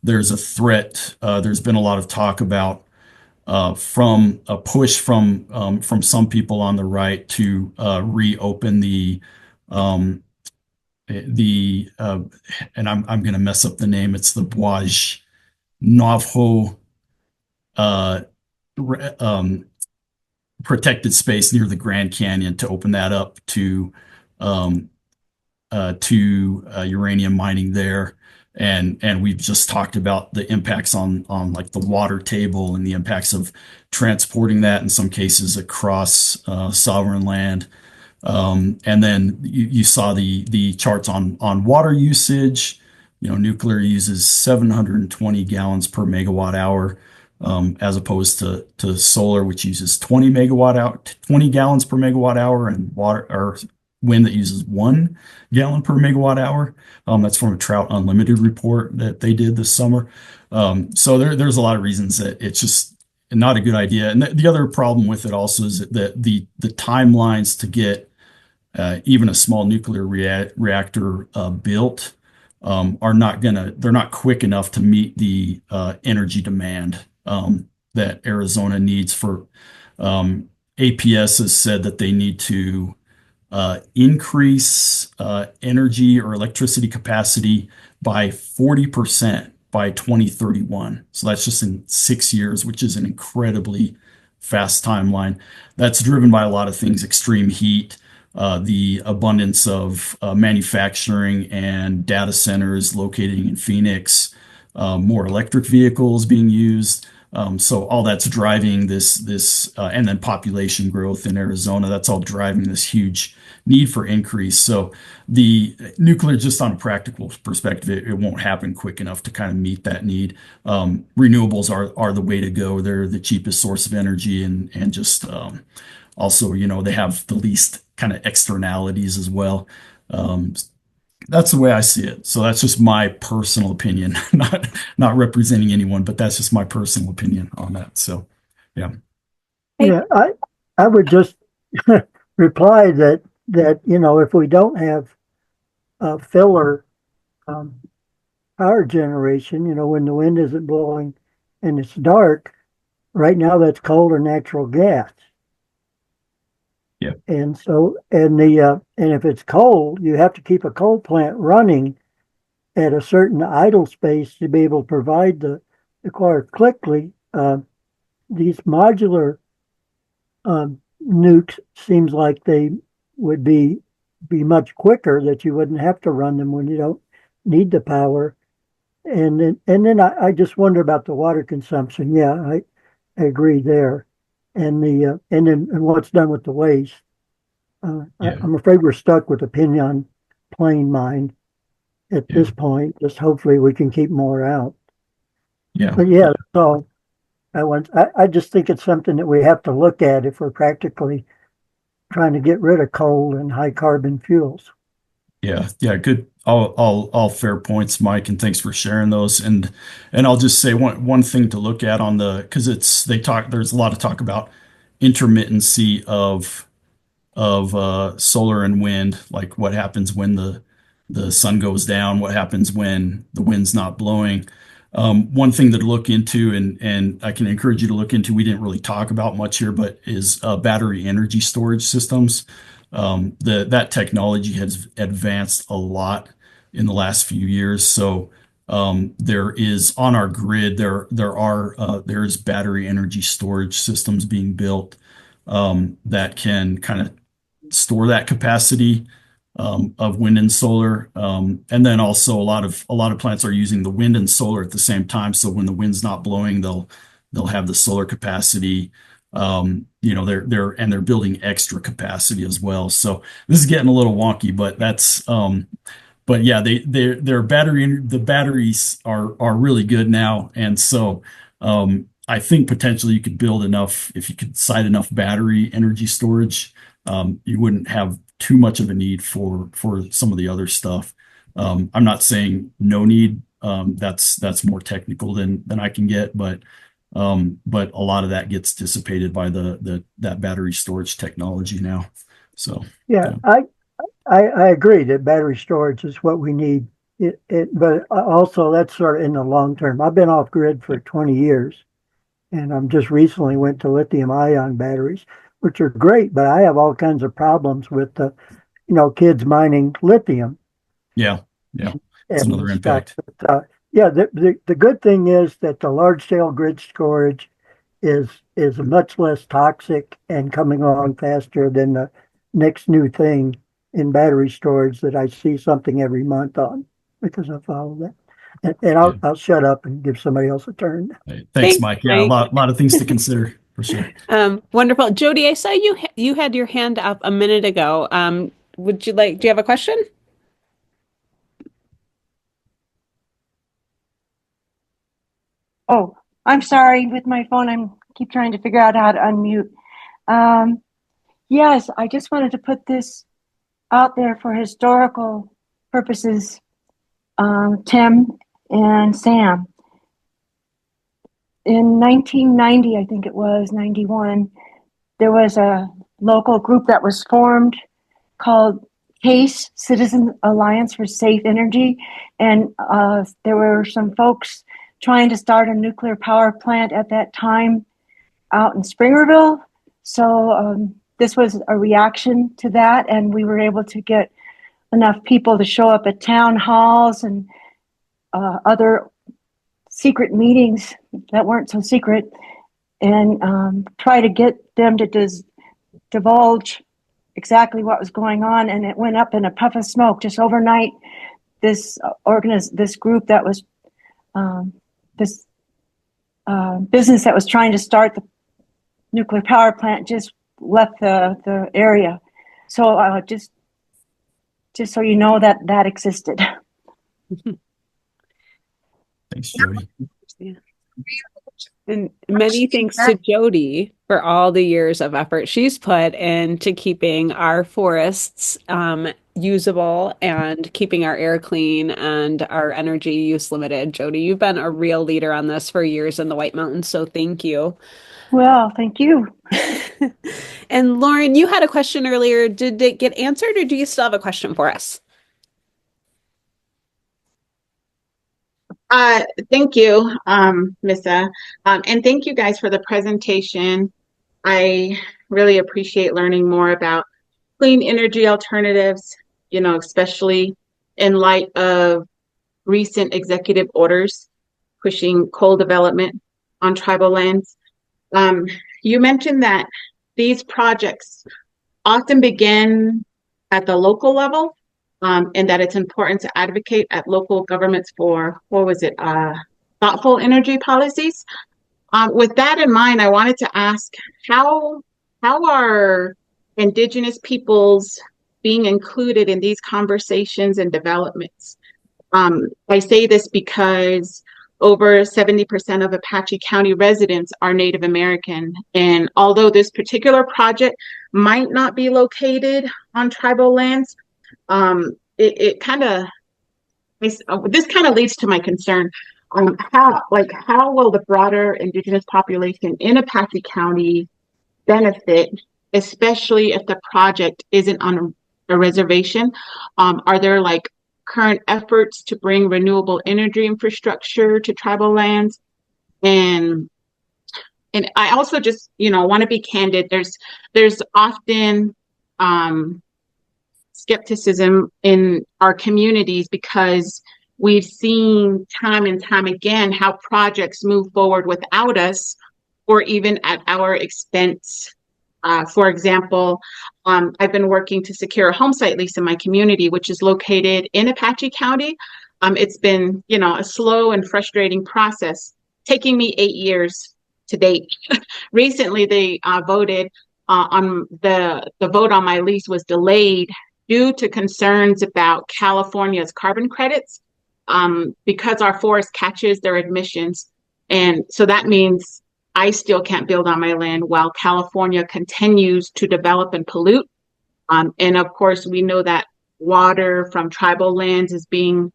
There's a threat. There's been a lot of talk about from a push from some people on the right to reopen and I'm going to mess up the name. It's the Navajo uh, protected space near the Grand Canyon to open that up um, to uranium mining there. And we've just talked about the impacts on like the water table and the impacts of transporting that in some cases across sovereign land. And then you saw the charts on water usage. Nuclear uses 720 gallons per megawatt hour, as opposed to solar, which uses 20 gallons per megawatt hour, and water or wind that uses 1 gallon per megawatt hour. That's from a Trout Unlimited report that they did this summer. So there's a lot of reasons that it's just not a good idea. And the other problem with it also is that the timelines to get even a small nuclear reactor built they're not quick enough to meet the energy demand that Arizona needs for APS has said that they need to increase energy or electricity capacity by 40% by 2031. So that's just in 6 years, which is an incredibly fast timeline. That's driven by a lot of things: extreme heat, the abundance of manufacturing and data centers locating in Phoenix, more electric vehicles being used. So all that's driving this, and then population growth in Arizona. That's all driving this huge need for increase. So the nuclear, just on a practical perspective, it won't happen quick enough to kind of meet that need. Renewables are the way to go. They're the cheapest source of energy, and just also, they have the least kind of externalities as well. That's the way I see it. So that's just my personal opinion, not representing anyone, but that's just my personal opinion on that. So, yeah. Yeah, I would just reply that if we don't have filler power generation, when the wind isn't blowing and it's dark, right now that's coal or natural gas. Yeah. And so, and if it's cold, you have to keep a coal plant running at a certain idle space to be able to provide the required quickly. These modular nukes seems like they would be much quicker, that you wouldn't have to run them when you don't need the power. And then I just wonder about the water consumption. Yeah, I agree there. And and what's done with the waste. Yeah. I'm afraid we're stuck with the Pinyon Plain mine at this point. Just hopefully we can keep more out. Yeah. But yeah, so I just think it's something that we have to look at if we're practically trying to get rid of coal and high carbon fuels. Yeah. Good all fair points, Mike, and thanks for sharing those. And I'll just say one thing to look at on because there's a lot of talk about intermittency of solar and wind, like what happens when the sun goes down, what happens when the wind's not blowing. One thing to look into, and I can encourage you to look into, we didn't really talk about much here, but is battery energy storage systems. That technology has advanced a lot in the last few years. So there is on our grid, there's battery energy storage systems being built that can kind of store that capacity of wind and solar. And then also a lot of plants are using the wind and solar at the same time. So when the wind's not blowing, they'll have the solar capacity. They're building extra capacity as well. So this is getting a little wonky, but yeah, the batteries are really good now. And so I think potentially you could build enough, if you could site enough battery energy storage, you wouldn't have too much of a need for some of the other stuff. I'm not saying no need. That's more technical than I can get, but a lot of that gets dissipated by that battery storage technology now. So Yeah, I agree that battery storage is what we need. But also that's sort of in the long term. I've been off grid for 20 years, and I'm just recently went to lithium ion batteries, which are great, but I have all kinds of problems with kids mining lithium. yeah, it's and another stuff. impact. But, the good thing is that the large scale grid storage is much less toxic and coming along faster than the next new thing in battery storage that I see something every month on, because I follow that. And I'll shut up and give somebody else a turn. Hey, thanks, Thanks, Mike. Yeah, Mike. a lot of things to consider for sure. Wonderful. Jody, I saw you had your hand up a minute ago. Do you have a question? Oh, I'm sorry. With my phone, I'm keep trying to figure out how to unmute. Yes, I just wanted to put this out there for historical purposes. Tim and Sam. In 1990, I think it was 91, there was a local group that was formed called CASE, Citizen Alliance for Safe Energy. And there were some folks trying to start a nuclear power plant at that time out in Springerville. So this was a reaction to that. And we were able to get enough people to show up at town halls and other secret meetings that weren't so secret, and try to get them to divulge exactly what was going on. And it went up in a puff of smoke just overnight. This group that was this business that was trying to start the nuclear power plant just left the area. So just so you know that existed. Thanks, Jody. Yeah. And many thanks to Jody for all the years of effort she's put into keeping our forests usable and keeping our air clean and our energy use limited. Jody, you've been a real leader on this for years in the White Mountains, so thank you. Well, thank you. And Lauren, you had a question earlier. Did it get answered, or do you still have a question for us? Thank you, Missa. And thank you guys for the presentation. I really appreciate learning more about clean energy alternatives, especially in light of recent executive orders pushing coal development on tribal lands. You mentioned that these projects often begin at the local level, and that it's important to advocate at local governments for, thoughtful energy policies. With that in mind, I wanted to ask, how are Indigenous peoples being included in these conversations and developments? I say this because over 70% of Apache County residents are Native American. And although this particular project might not be located on tribal lands, it kind of this kind of leads to my concern. How will the broader indigenous population in Apache County benefit, especially if the project isn't on a reservation? Are there like current efforts to bring renewable energy infrastructure to tribal lands? And I also just, want to be candid. There's often skepticism in our communities because we've seen time and time again how projects move forward without us or even at our expense. For example, I've been working to secure a home site lease in my community, which is located in Apache County. It's been, a slow and frustrating process, taking me 8 years to date. Recently, they voted on the vote on my lease was delayed due to concerns about California's carbon credits because our forest catches their emissions. And so that means I still can't build on my land while California continues to develop and pollute. And of course, we know that water from tribal lands is being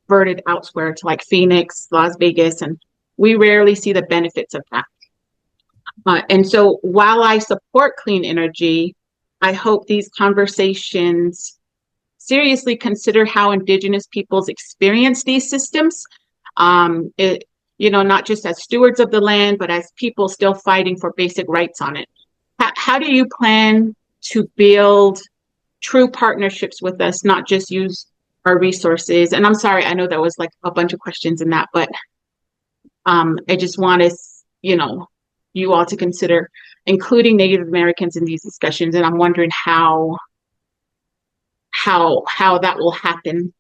diverted elsewhere to like Phoenix, Las Vegas, and we rarely see the benefits of that. And so while I support clean energy, I hope these conversations seriously consider how Indigenous peoples experience these systems. Not just as stewards of the land, but as people still fighting for basic rights on it. How do you plan to build true partnerships with us, not just use our resources? And I'm sorry, I know there was like a bunch of questions in that, but I just want to, you all to consider including Native Americans in these discussions. And I'm wondering how that will happen.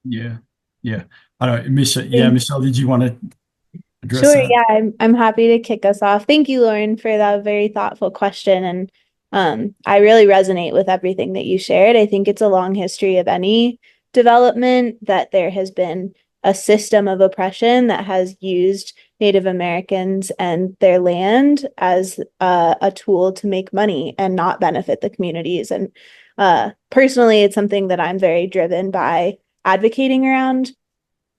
Yeah. I don't know, Michelle. Yeah, Michelle, did you want to address Sure, that? yeah, I'm happy to kick us off. Thank you, Lauren, for that very thoughtful question. And I really resonate with everything that you shared. I think it's a long history of any development that there has been a system of oppression that has used Native Americans and their land as a tool to make money and not benefit the communities. And personally, it's something that I'm very driven by advocating around.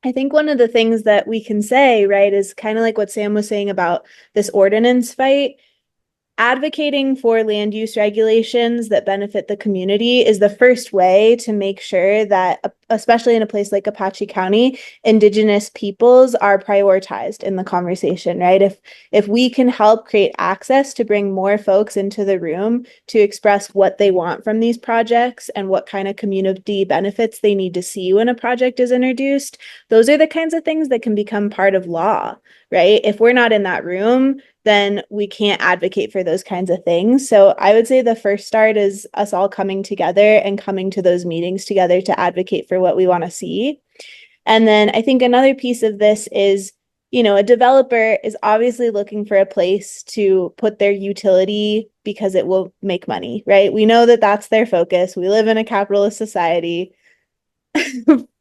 I think one of the things that we can say, right, is kind of like what Sam was saying about this ordinance fight. Advocating for land use regulations that benefit the community is the first way to make sure that, especially in a place like Apache County, Indigenous peoples are prioritized in the conversation, right? If we can help create access to bring more folks into the room to express what they want from these projects and what kind of community benefits they need to see when a project is introduced, those are the kinds of things that can become part of law, right? If we're not in that room, then we can't advocate for those kinds of things. So I would say the first start is us all coming together and coming to those meetings together to advocate for what we want to see. And then I think another piece of this is, a developer is obviously looking for a place to put their utility because it will make money, right? We know that that's their focus. We live in a capitalist society.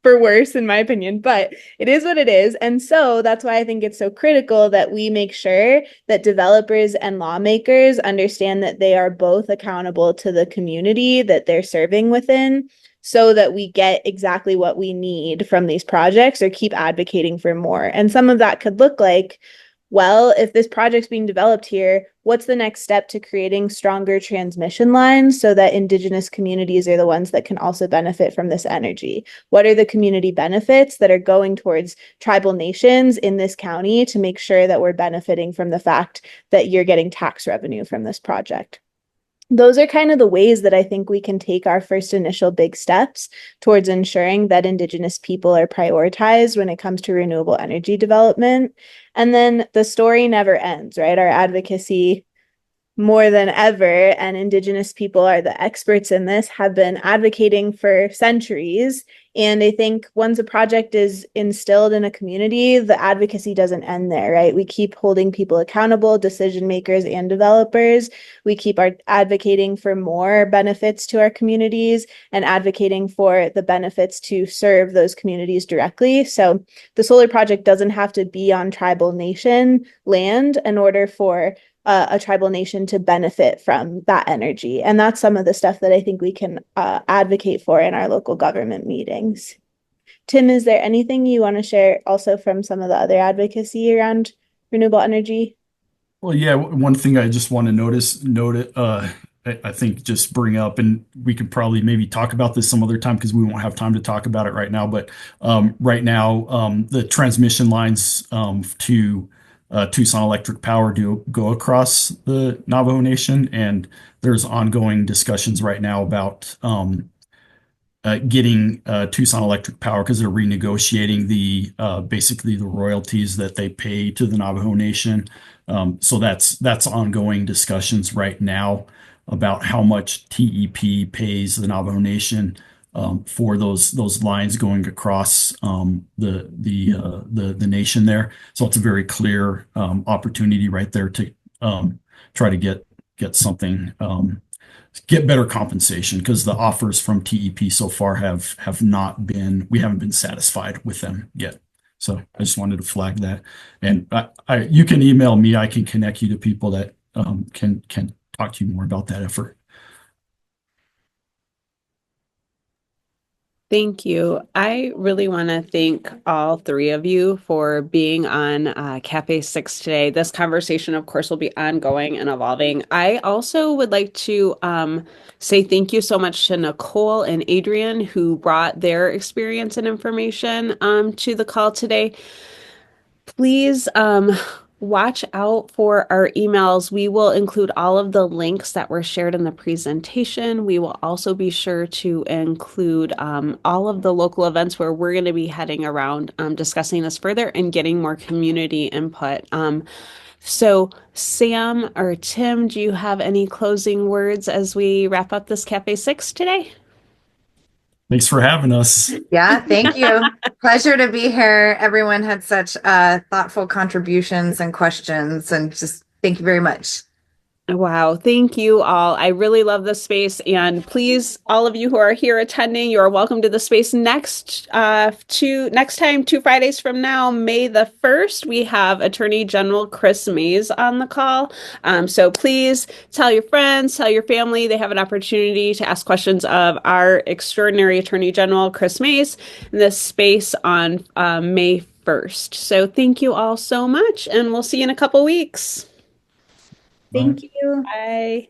For worse, in my opinion, but it is what it is. And so that's why I think it's so critical that we make sure that developers and lawmakers understand that they are both accountable to the community that they're serving within, so that we get exactly what we need from these projects or keep advocating for more. And some of that could look like, well, if this project's being developed here, what's the next step to creating stronger transmission lines so that Indigenous communities are the ones that can also benefit from this energy? What are the community benefits that are going towards tribal nations in this county to make sure that we're benefiting from the fact that you're getting tax revenue from this project? Those are kind of the ways that I think we can take our first initial big steps towards ensuring that Indigenous people are prioritized when it comes to renewable energy development. And then the story never ends, right? Our advocacy, more than ever, and Indigenous people are the experts in this, have been advocating for centuries. And I think once a project is instilled in a community, the advocacy doesn't end there, right? We keep holding people accountable, decision makers and developers. We keep advocating for more benefits to our communities and advocating for the benefits to serve those communities directly. So the solar project doesn't have to be on tribal nation land in order for a tribal nation to benefit from that energy. And that's some of the stuff that I think we can advocate for in our local government meetings. Tim, is there anything you want to share also from some of the other advocacy around renewable energy? Well, yeah, one thing I just want to note it, I think just bring up, and we could probably maybe talk about this some other time because we won't have time to talk about it right now. But right now, the transmission lines to Tucson Electric Power do go across the Navajo Nation, and there's ongoing discussions right now about getting Tucson Electric Power because they're renegotiating the basically the royalties that they pay to the Navajo Nation. So that's ongoing discussions right now about how much TEP pays the Navajo Nation for those lines going across the nation there. So it's a very clear opportunity right there to try to get something. Get better compensation because the offers from TEP so far have not been, we haven't been satisfied with them yet. So I just wanted to flag that. And you can email me. I can connect you to people that can talk to you more about that effort. Thank you. I really want to thank all three of you for being on Cafe 6 today. This conversation, of course, will be ongoing and evolving. I also would like to say thank you so much to Nicole and Adrian, who brought their experience and information to the call today. Please watch out for our emails. We will include all of the links that were shared in the presentation. We will also be sure to include all of the local events where we're going to be heading around discussing this further and getting more community input. So Sam or Tim, do you have any closing words as we wrap up this Cafe 6 today? Thanks for having us. Yeah, thank you. Pleasure to be here. Everyone had such thoughtful contributions and questions, and just thank you very much. Wow, thank you all. I really love this space, and please, all of you who are here attending, you are welcome to the space next time, 2 Fridays from now, May the 1st. We have Attorney General Chris Mays on the call. So please tell your friends, tell your family. They have an opportunity to ask questions of our extraordinary Attorney General Chris Mays in this space on May 1st. So thank you all so much, and we'll see you in a couple weeks. Thank you. Bye.